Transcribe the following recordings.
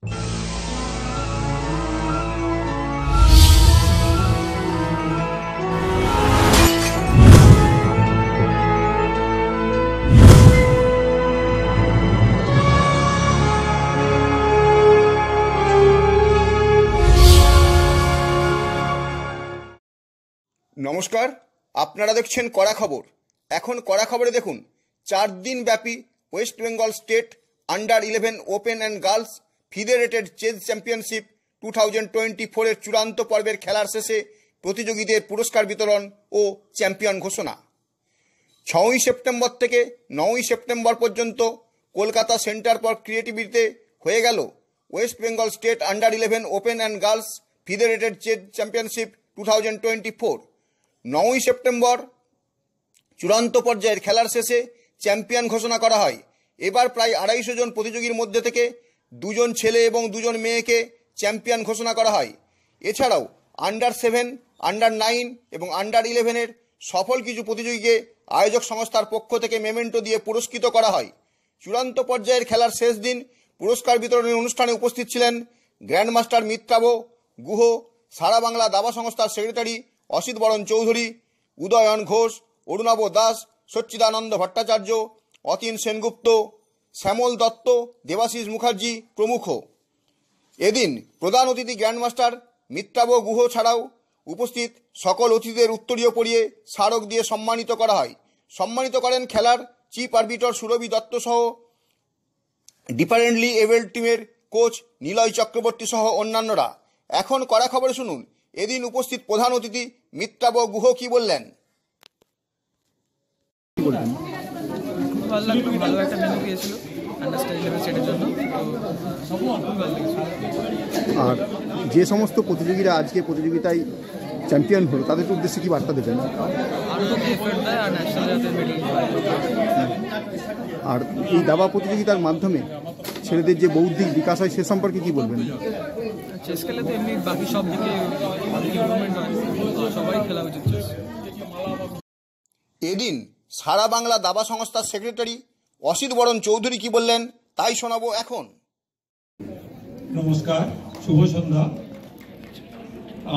নমস্কার, আপনারা দেখছেন কড়া খবর। এখন কড়া খবরে দেখুন 4 দিন ব্যাপী West Bengal state under eleven open and girls federated chess championship 2024 এর চূড়ান্ত পর্বের খেলার শেষে প্রতিযোগীদের পুরস্কার বিতরণ ও চ্যাম্পিয়ন ঘোষণা। 6ই সেপ্টেম্বর থেকে 9ই সেপ্টেম্বর পর্যন্ত কলকাতা সেন্টার ফর ক্রিয়েটিভিটিতে হয়ে গেল West Bengal state under eleven open and girls federated chess championship 2024। 9ই সেপ্টেম্বর চূড়ান্ত পর্যায়ের খেলার শেষে চ্যাম্পিয়ন ঘোষণা করা হয়। এবার প্রায় 250 জন প্রতিযোগীর মধ্যে থেকে 2 জন ছেলে এবং 2 জন মেয়েকে চ্যাম্পিয়ন ঘোষণা করা হয়। এছাড়াও আন্ডার-7, আন্ডার-9 এবং আন্ডার-11 এর সফল কিছু প্রতিযোগীকে আয়োজক সংস্থার পক্ষ থেকে মেমেন্টো দিয়ে পুরস্কৃত করা হয়। চূড়ান্ত পর্যায়ের খেলার শেষ দিন পুরস্কার বিতরণের অনুষ্ঠানে উপস্থিত ছিলেন গ্র্যান্ডমাস্টার মিত্রাব গুহ, সারা বাংলা দাবা সংস্থার সেক্রেটারি অসিত বরণ চৌধুরী, উদয়ন ঘোষ, অরুণাভ দাস, সচ্চিদানন্দ ভট্টাচার্য, অতীন সেনগুপ্ত, শ্যামল দত্ত, দেবাশিস মুখার্জি প্রমুখ। এদিন প্রধান অতিথি গ্র্যান্ডমাস্টার মিত্রাব গুহ ছাড়াও উপস্থিত সকল অতিথিদের উত্তরীয় পরিয়ে স্মারক দিয়ে সম্মানিত করা হয়। সম্মানিত করেন খেলার চিফ আরবিটর সুরভি দত্ত সহ ডিফারেন্টলি এবেল্ড টিমের কোচ নিলয় চক্রবর্তী সহ অন্যান্যরা। এখন কড়া খবরে শুনুন এদিন উপস্থিত প্রধান অতিথি মিত্রাব গুহ কি বললেন। আর যে সমস্ত প্রতিযোগীরা আজকে প্রতিযোগিতায় চ্যাম্পিয়ন হলো তাদের উদ্দেশ্যে কি বার্তা দেবেন? আর এই দাবা প্রতিযোগিতার মাধ্যমে ছেলেদের যে বৌদ্ধিক বিকাশ হয় সে সম্পর্কে কি বলবেন? চেস খেলে তো এমনি বাকি সব দিকে ইমপ্রুভমেন্ট হয়, সবাই খেলা উচিত। এদিন সারা বাংলা দাবা সংস্থার সেক্রেটারি অসিত বরণ চৌধুরী কি বললেন তাই শোনাবো এখন। নমস্কার, শুভ সন্ধ্যা।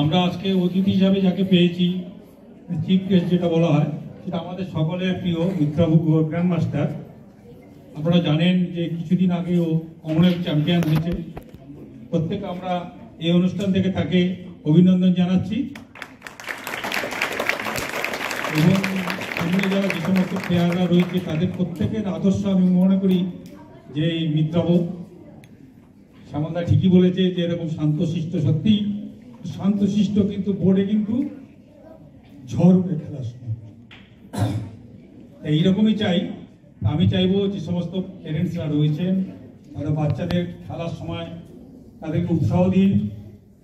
আমরা আজকে অতিথি হিসাবে যাকে পেয়েছি, চিফ গেস্ট যেটা বলা হয়, সেটা আমাদের সকলের প্রিয় মিত্রাব গুহ গ্র্যান্ডমাস্টার। আপনারা জানেন যে কিছুদিন আগে ও কমনওয়েলথ চ্যাম্পিয়ন হয়েছে। প্রত্যেকে আমরা এই অনুষ্ঠান থেকে তাকে অভিনন্দন জানাচ্ছি এবং সামনে যারা যে সমস্ত প্লেয়াররা রয়েছে তাদের প্রত্যেকের আদর্শ আমি মনে করি যে মিত্রাব শ্যামলদা ঠিকই বলেছে যে এরকম শান্তশিষ্ট, সত্যি শান্তশিষ্ট, কিন্তু বোর্ডে কিন্তু ঝড় উঠে খেলার সময়। এইরকমই চাই। আমি চাইবো যে সমস্ত প্যারেন্টসরা রয়েছেন তারা বাচ্চাদের খেলার সময় তাদেরকে উৎসাহ দিন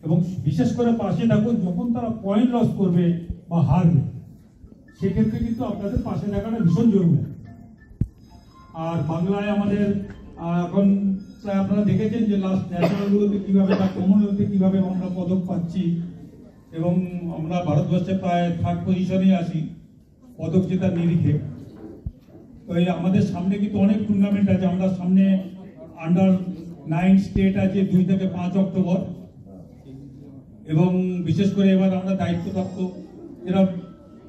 এবং বিশেষ করে পাশে থাকুন যখন তারা পয়েন্ট লস করবে বা হারবে, সেক্ষেত্রে কিন্তু আপনাদের পাশে থাকাটা ভীষণ জরুরি। আর বাংলায় আমাদের এখন প্রায় আপনারা দেখেছেন যে লাস্ট ন্যাশনালগুলোতে কীভাবে বা কমনওয়েলথে কীভাবে আমরা পদক পাচ্ছি এবং আমরা ভারতবর্ষে প্রায় 3rd পজিশনে আসি পদক জেতার নিরিখে। তো এই আমাদের সামনে কিন্তু অনেক টুর্নামেন্ট আছে। আমরা সামনে আন্ডার-9 স্টেট আছে 2 থেকে 5 অক্টোবর এবং বিশেষ করে এবার আমরা দায়িত্বপ্রাপ্ত যেটা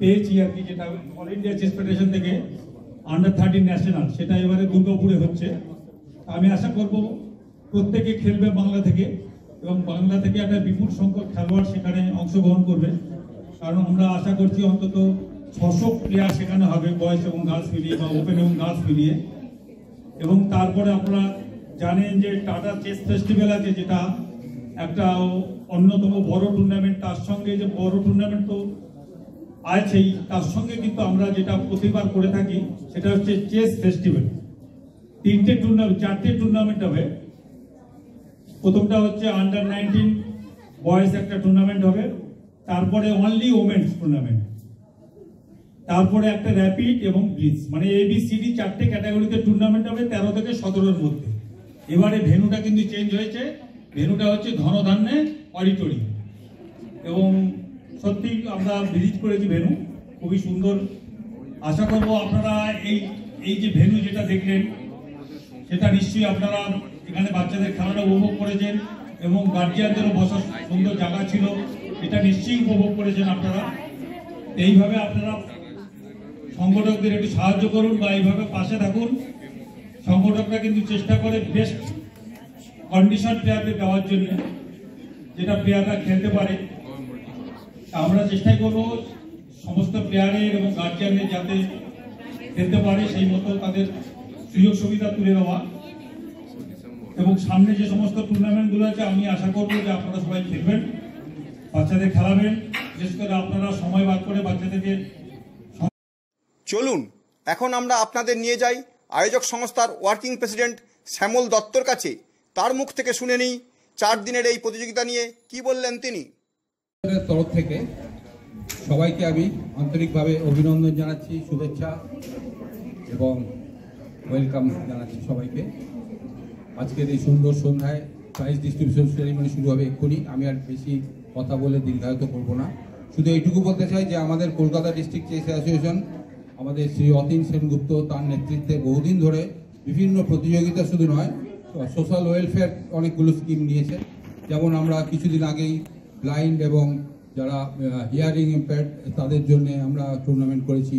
পেয়েছি আর কি, যেটা অল ইন্ডিয়া চেস ফেডারেশন থেকে আন্ডার-13 ন্যাশনাল, সেটা এবারে দুর্গাপুরে হচ্ছে। আমি আশা করব প্রত্যেকে খেলবে বাংলা থেকে এবং বাংলা থেকে একটা বিপুল সংখ্যক খেলোয়াড় সেখানে অংশগ্রহণ করবে, কারণ আমরা আশা করছি অন্তত 600 প্লেয়ার সেখানে হবে, বয়েজ এবং গার্লস মিলিয়ে বা ওপেন এবং গার্লস মিলিয়ে। এবং তারপরে আপনারা জানেন যে টাটা চেস ফেস্টিভ্যাল আছে, যেটা একটা অন্যতম বড় টুর্নামেন্ট। তার সঙ্গে যে বড় টুর্নামেন্ট তো আছেই, তার সঙ্গে কিন্তু আমরা যেটা প্রতিবার করে থাকি সেটা হচ্ছে চেস ফেস্টিভ্যাল। 4টে টুর্নামেন্ট হবে। প্রথমটা হচ্ছে আন্ডার-19 বয়েজ একটা টুর্নামেন্ট হবে, তারপরে অনলি ওমেন্স টুর্নামেন্ট, তারপরে একটা র্যাপিড এবং ব্লিটজ, মানে ABCD 4টে ক্যাটাগরিতে টুর্নামেন্ট হবে 13 থেকে 17-এর মধ্যে। এবারে ভেন্যুটা কিন্তু চেঞ্জ হয়েছে, ভেন্যুটা হচ্ছে ধনধান্যে অডিটোরিয়াম এবং সত্যি আমরা ভিজিট করেছি, ভেন্যু খুবই সুন্দর। আশা করব আপনারা এই যে ভেন্যু যেটা দেখলেন সেটা নিশ্চয়ই আপনারা এখানে বাচ্চাদের খেলাটা উপভোগ করেছেন এবং গার্জিয়ানদেরও বসার সুন্দর জায়গা ছিল, এটা নিশ্চয়ই উপভোগ করেছেন আপনারা। এইভাবে আপনারা সংগঠকদের একটু সাহায্য করুন বা এইভাবে পাশে থাকুন। সংগঠকরা কিন্তু চেষ্টা করে বেস্ট কন্ডিশন প্লেয়ারদের দেওয়ার জন্য, যেটা প্লেয়াররা খেলতে পারে। আমরা চেষ্টা করবো সমস্ত প্লেয়ারের এবং গার্জিয়ানদের যাতে খেলতে পারে সেই মতো তাদের সুযোগ সুবিধা তুলে দেওয়া। এবং সামনে যে সমস্ত টুর্নামেন্টগুলো আছে আমি আশা করবো যে আপনারা সবাই খেলবেন, বাচ্চাদের খেলাবেন, বিশেষ করে আপনারা সময় বার করে বাচ্চাদেরকে। চলুন এখন আমরা আপনাদের নিয়ে যাই আয়োজক সংস্থার ওয়ার্কিং প্রেসিডেন্ট শ্যামল দত্তর কাছে। তার মুখ থেকে শুনে নিই 4 দিনের এই প্রতিযোগিতা নিয়ে কি বললেন তিনি। তরফ থেকে সবাইকে আমি আন্তরিকভাবে অভিনন্দন জানাচ্ছি, শুভেচ্ছা এবং ওয়েলকাম জানাচ্ছি সবাইকে। আজকের এই সুন্দর সন্ধ্যায় প্রাইজ ডিস্ট্রিবিউশন সেরিমনি শুরু হবে এক্ষুনি। আমি আর বেশি কথা বলে দীর্ঘায়িত করব না, শুধু এইটুকু বলতে চাই যে আমাদের কলকাতা ডিস্ট্রিক্ট চেস অ্যাসোসিয়েশন, আমাদের শ্রী অতীন সেনগুপ্ত তার নেতৃত্বে বহুদিন ধরে বিভিন্ন প্রতিযোগিতা শুধু নয়, সোশ্যাল ওয়েলফেয়ার অনেকগুলো স্কিম নিয়েছে। যেমন আমরা কিছুদিন আগেই ব্লাইন্ড এবং যারা হিয়ারিং ইম্পেয়ার্ড তাদের জন্য আমরা টুর্নামেন্ট করেছি।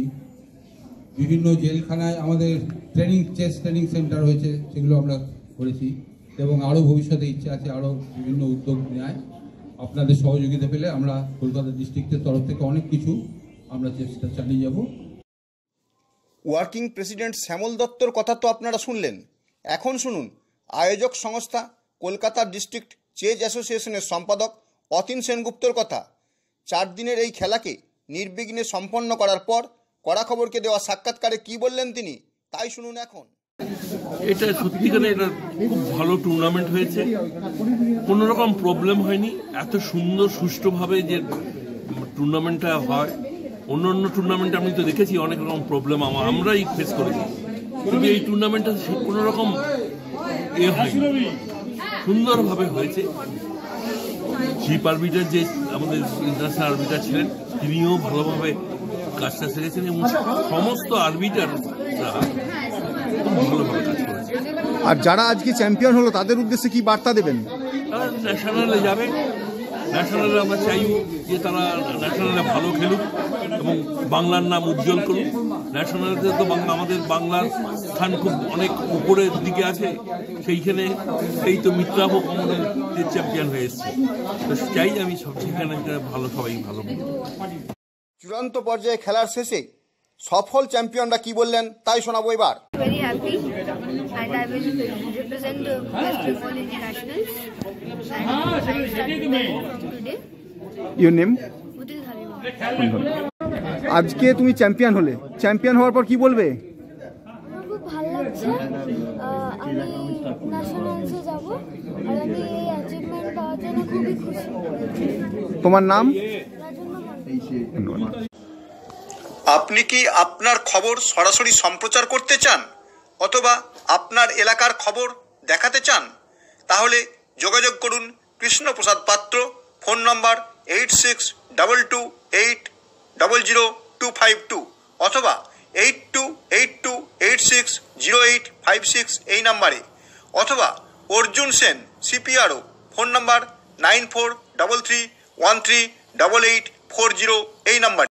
বিভিন্ন জেলখানায় আমাদের চেস ট্রেনিং সেন্টার হয়েছে, সেগুলো আমরা করেছি এবং আরও ভবিষ্যতে ইচ্ছে আছে আরও বিভিন্ন উদ্যোগ নেয়। আপনাদের সহযোগিতা পেলে আমরা কলকাতা ডিস্ট্রিক্টের তরফ থেকে অনেক কিছু আমরা চেষ্টা চালিয়ে যাব। ওয়ার্কিং প্রেসিডেন্ট শ্যামল দত্তর কথা তো আপনারা শুনলেন। এখন শুনুন আয়োজক সংস্থা কলকাতা ডিস্ট্রিক্ট চেজ অ্যাসোসিয়েশনের সম্পাদক অতীন সেনগুপ্তর কথা। 4 দিনের এই খেলাকে নির্বিঘ্নে সম্পন্ন করার পর কড়া খবরকে দেওয়া সাক্ষাৎকারে কি বললেন তিনি, তাই শুনুন এখন। এটা সত্যিকারে এটা খুব ভালো টুর্নামেন্ট হয়েছে, কোনো রকম প্রবলেম হয়নি। এত সুন্দর সুষ্ঠুভাবে যে টুর্নামেন্টটা হয়, অন্য অন্য টুর্নামেন্টে আমি তো দেখেছি অনেক রকম প্রবলেম আমরাই ফেস করেছি, কিন্তু এই টুর্নামেন্টটা কোনো রকম হয়নি, সুন্দরভাবে হয়েছে। চিফ আরবিটার যে আমাদের ইন্টারন্যাশনাল আরবিটার ছিলেন তিনিও ভালোভাবে কাজটা সেরেছেন এবং সমস্ত আরবিটাররা খুব ভালোভাবে কাজ করেছে। আর যারা আজকে চ্যাম্পিয়ন হলো তাদের উদ্দেশ্যে কি বার্তা দেবেন? তারা ন্যাশনালে যাবে, ন্যাশনালে আমরা চাইব যে তারা ন্যাশনালে ভালো খেলুক এবং বাংলার নাম উজ্জ্বল করুক। ন্যাশনালেতে তো আমাদের বাংলার স্থান খুব অনেক উপরের দিকে আছে, সেইখানে এই তো মিত্রাভোগ আমাদের চ্যাম্পিয়ন হয়ে এসছে, তো চাই আমি সব সেখানে ভালো, সবাই ভালো। চূড়ান্ত পর্যায়ে খেলার শেষে সফল চ্যাম্পিয়নরা কি বললেন তাই শোনাবো এবার। Very happy and I will represent the West Bengal Internationals and I started from today. Your name? Udil Hariwal. আজকে তুমি চ্যাম্পিয়ন হলে, চ্যাম্পিয়ন হওয়ার পর কি বলবে? আমার খুব ভালো লাগছে, আমি ন্যাশনালসে যাব আর আমি এই অ্যাচিভমেন্ট পাওয়ার জন্য খুবই খুশি। তোমার নাম? ধন্যবাদ। আপনি কি আপনার খবর সরাসরি সম্প্রচার করতে চান অথবা আপনার এলাকার খবর দেখাতে চান? তাহলে যোগাযোগ করুন কৃষ্ণপ্রসাদ পাত্র, ফোন নম্বর 8622800252 অথবা 8282860856 এই নাম্বারে, অথবা অর্জুন সেন সিপিআরও, ফোন নম্বর 9433138840 এই নাম্বারে।